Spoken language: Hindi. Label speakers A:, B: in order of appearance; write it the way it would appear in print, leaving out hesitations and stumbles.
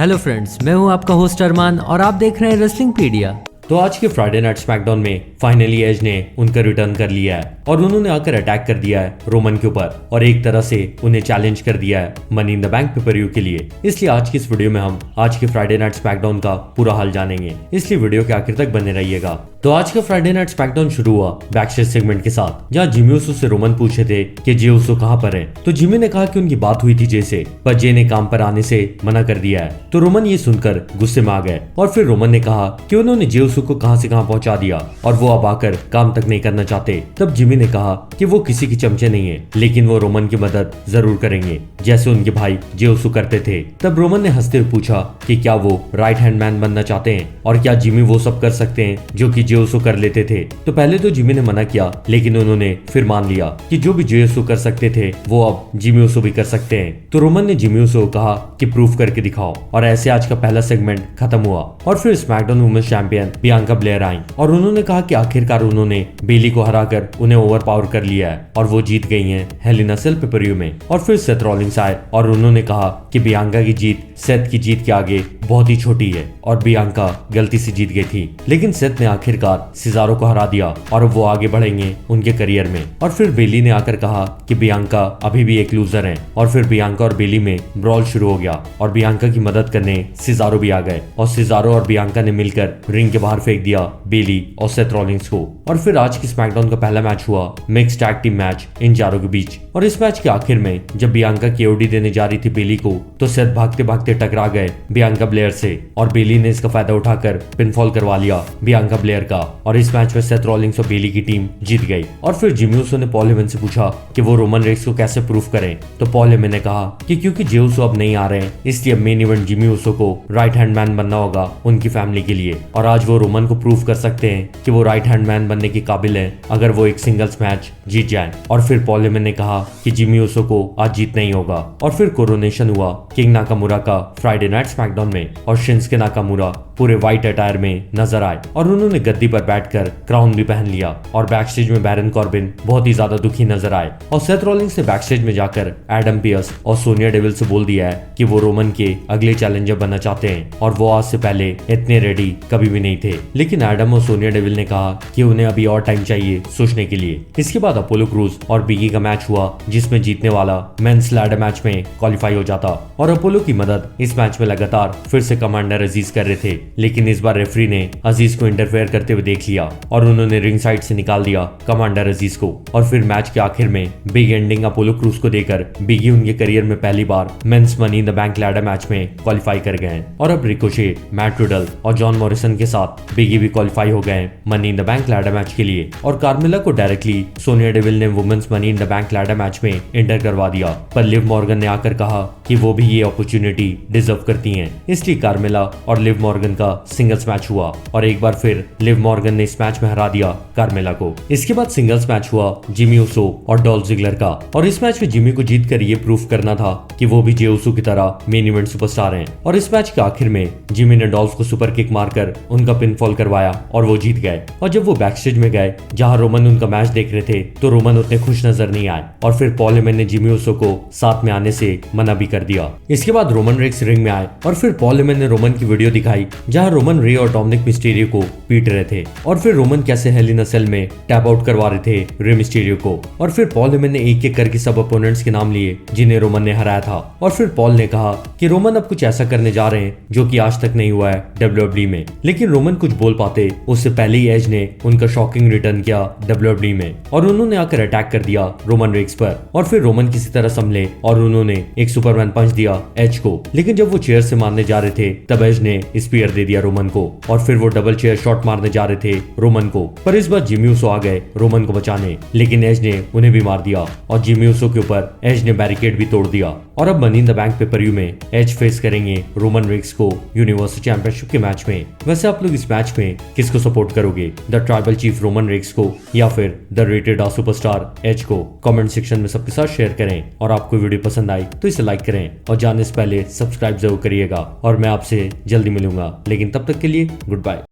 A: हेलो फ्रेंड्स, मैं हूं आपका होस्ट अरमान और आप देख रहे हैं रेसलिंग पीडिया।
B: तो आज के फ्राइडे नाइट स्मैकडाउन में फाइनली एज ने उनका रिटर्न कर लिया है और उन्होंने आकर अटैक कर दिया है रोमन के ऊपर और एक तरह से उन्हें चैलेंज कर दिया है money in the bank paper-view के लिए। इसलिए आज की इस वीडियो में हम आज के फ्राइडे नाइट स्मैकडाउन का पूरा हाल जानेंगे, इसलिए वीडियो के आखिर तक बने रहिएगा। तो आज का फ्राइडे नाइट स्मैकडाउन शुरू हुआ बैकस्टेज सेगमेंट के साथ, जहां जिमी ऊसो से रोमन पूछे थे कि जे ऊसो कहां पर है। तो जिमी ने कहा कि उनकी बात हुई थी जे से, पर जे ने काम पर आने से मना कर दिया है। तो रोमन ये सुनकर गुस्से में आ गए और फिर रोमन ने कहा कि उन्होंने जे ऊसो को कहां से कहां पहुंचा दिया और वो अब आकर काम तक नहीं करना चाहते। तब जिमी ने कहा कि वो किसी के चमचे नहीं है, लेकिन वो रोमन की मदद जरूर करेंगे जैसे उनके भाई जे ऊसो करते थे। तब रोमन ने हंसते हुए पूछा कि क्या वो राइट हैंड मैन बनना चाहते हैं और क्या जिमी वो सब कर सकते हैं जो कि जे ऊसो कर लेते थे। तो पहले तो जिमी ने मना किया, लेकिन उन्होंने फिर मान लिया कि जो भी जे ऊसो कर सकते थे वो अब जिमी ऊसो भी कर सकते हैं। तो रोमन ने जिमी ऊसो को कहा कि प्रूफ करके दिखाओ और ऐसे आज का पहला सेगमेंट खत्म हुआ और फिर SmackDown women's champion Bianca Belair आई और उन्होंने कहा कि आखिरकार उन्होंने बेली को हराकर उन्हें ओवर पावर कर लिया है और वो जीत गई हैं हेल इन अ सेल पेपर-व्यू में। और फिर सेथ रॉलिंग्स आए और उन्होंने कहा कि बियांका की जीत सेथ की जीत के आगे बहुत ही छोटी है और बियांका गलती से जीत गई थी, लेकिन सेथ ने आखिरकार सिजारो को हरा दिया और वो आगे बढ़ेंगे उनके करियर में। और फिर बेली ने आकर कहा कि बियांका अभी भी एक लूजर है और फिर बियांका और बेली में ब्रॉल शुरू हो गया और बियांका की मदद करने सिजारो भी आ गए और सिजारो और बियांका ने मिलकर रिंग के बाहर फेंक दिया बेली और सेथ रॉलिंग्स को। और फिर आज की स्मैकडाउन का पहला मैच हुआ मिक्स्ड टैग टीम मैच इन चारों के बीच और इस मैच के आखिर में जब बियांका केओडी देने जा रही थी बेली को, तो सेथ भागते भागते टकरा गए बियांका ब्लेयर से और बेली ने इसका फायदा उठाकर पिनफॉल करवा लिया बियांका ब्लेयर का और इस मैच में सेथ रॉलिंग्स और बेली की टीम जीत गई। और फिर जिमी ऊसो ने पॉल हेमन से पूछा कि वो रोमन रेंस को कैसे प्रूफ करें। तो पॉल हेमन ने कहा कि क्योंकि जे ऊसो अब नहीं आ रहे हैं, इसलिए मेन इवेंट जिमी ऊसो को राइट हैंड मैन बनना होगा उनकी फैमिली के लिए और आज वो रोमन को प्रूफ कर सकते हैं कि वो राइट हैंड मैन बनने के काबिल है अगर वो एक सिंगल्स मैच जीत जाए। और फिर पॉल हेमन ने कहा कि जिमी ऊसो को आज जीत नहीं होगा। और फिर कोरोनेशन हुआ किंग नाकामुरा का फ्राइडे नाइट स्मैकडाउन में और शिंस्के नाकामुरा पूरे व्हाइट अटायर में नजर आए और उन्होंने गद्दी पर बैठकर क्राउन भी पहन लिया और बैकस्टेज में बैरन कॉर्बिन बहुत ही ज्यादा दुखी नजर आए और सेथ रॉलिंग्स ने बैकस्टेज में जाकर एडम पियर्स और सोनिया डेविल से बोल दिया है कि वो रोमन के अगले चैलेंजर बनना चाहते हैं और वो आज से पहले इतने रेडी कभी भी नहीं थे। लेकिन एडम और सोनिया डेविल ने कहा कि उन्हें अभी और टाइम चाहिए सोचने के लिए। इसके बाद अपोलो क्रूज और बिगी का मैच हुआ जिसमें जीतने वाला मेंस लैडर मैच में क्वालिफाई हो जाता और अपोलो की मदद इस मैच में लगातार फिर से कमांडर अजीज कर रहे थे, लेकिन इस बार रेफरी ने अजीज को इंटरफेयर करते हुए देख लिया और उन्होंने रिंग साइड से निकाल दिया कमांडर अजीज को। और फिर मैच के आखिर में बिग एंडिंग अपोलो क्रूज को देकर बिगी उनके करियर में पहली बार men's money in the bank ladder match में क्वालिफाई कर गए हैं और अब रिकोशे, मैट रिडल और जॉन मॉरिसन के साथ बिगी भी क्वालिफाई हो गए हैं money in the bank ladder match के लिए। और कार्मेला को डायरेक्टली सोनिया डेविल ने women's money in the bank ladder match में एंटर करवा दिया, पर लिव मॉर्गन ने आकर कहा कि वो भी ये अपॉर्चुनिटी डिजर्व करती हैं, इसलिए कार्मेला और लिव मॉर्गन का सिंगल्स मैच हुआ और एक बार फिर लिव मॉर्गन ने इस मैच में हरा दिया कार्मेला को। इसके बाद सिंगल्स मैच हुआ जिमी ऊसो और डॉल्फ जिगलर का और इस मैच में जिमी को जीत कर ये प्रूफ करना था कि वो भी जे ऊसो की तरह मेन इवेंट सुपरस्टार हैं। और इस मैच के आखिर में जिमी ने डॉल्फ को सुपर किक मारकर उनका पिनफॉल करवाया और वो जीत गए। और जब वो बैकस्टेज में गए जहां रोमन उनका मैच देख रहे थे, तो रोमन उतने खुश नजर नहीं आए और फिर पॉल हेमन ने जिमी ऊसो को साथ में आने से मना भी कर दिया। इसके बाद रोमन रेंस रिंग में आए और फिर पॉल हेमन ने रोमन की वीडियो दिखाई जहां रोमन रे और डोमिनिक मिस्टीरियो को पीट रहे थे और फिर रोमन कैसे हेल इन अ सेल में टैप आउट करवा रहे थे रे मिस्टीरियो को। और फिर पॉल हेमन ने एक एक करके सब अपोनेंट्स के नाम लिए जिन्हें रोमन ने हराया था और फिर पॉल ने कहा कि रोमन अब कुछ ऐसा करने जा रहे हैं जो कि आज तक नहीं हुआ है डब्ल्यूडब्ल्यूई में। लेकिन रोमन कुछ बोल पाते उससे पहले ही एज ने उनका शॉकिंग रिटर्न किया डब्ल्यूडब्ल्यूई में और उन्होंने आकर अटैक कर दिया रोमन रेंस पर और फिर रोमन किसी तरह संभले और उन्होंने एक सुपरमैन पंच दिया एज को। लेकिन जब वो चेयर से मारने जा रहे थे तब एज ने स्पीयर दे दिया रोमन को और फिर वो डबल चेयर शॉट मारने जा रहे थे रोमन को, पर इस बार जिमी ऊसो आ गए रोमन को बचाने, लेकिन एज ने उन्हें भी मार दिया और जिमी ऊसो के ऊपर एज ने बैरिकेड भी तोड़ दिया। और अब money in the bank paper-view में एज फेस करेंगे रोमन रेंस को यूनिवर्सल चैंपियनशिप के मैच में। वैसे आप लोग इस मैच में किसको सपोर्ट करोगे, the tribal chief Roman Reigns को या फिर द रेटेड सुपरस्टार एज को? कमेंट सेक्शन में सबके साथ शेयर करें और आपको वीडियो पसंद आई तो इसे लाइक करें और जाने से पहले सब्सक्राइब जरूर करिएगा और मैं आपसे जल्दी मिलूंगा, लेकिन तब तक के लिए गुड बाय।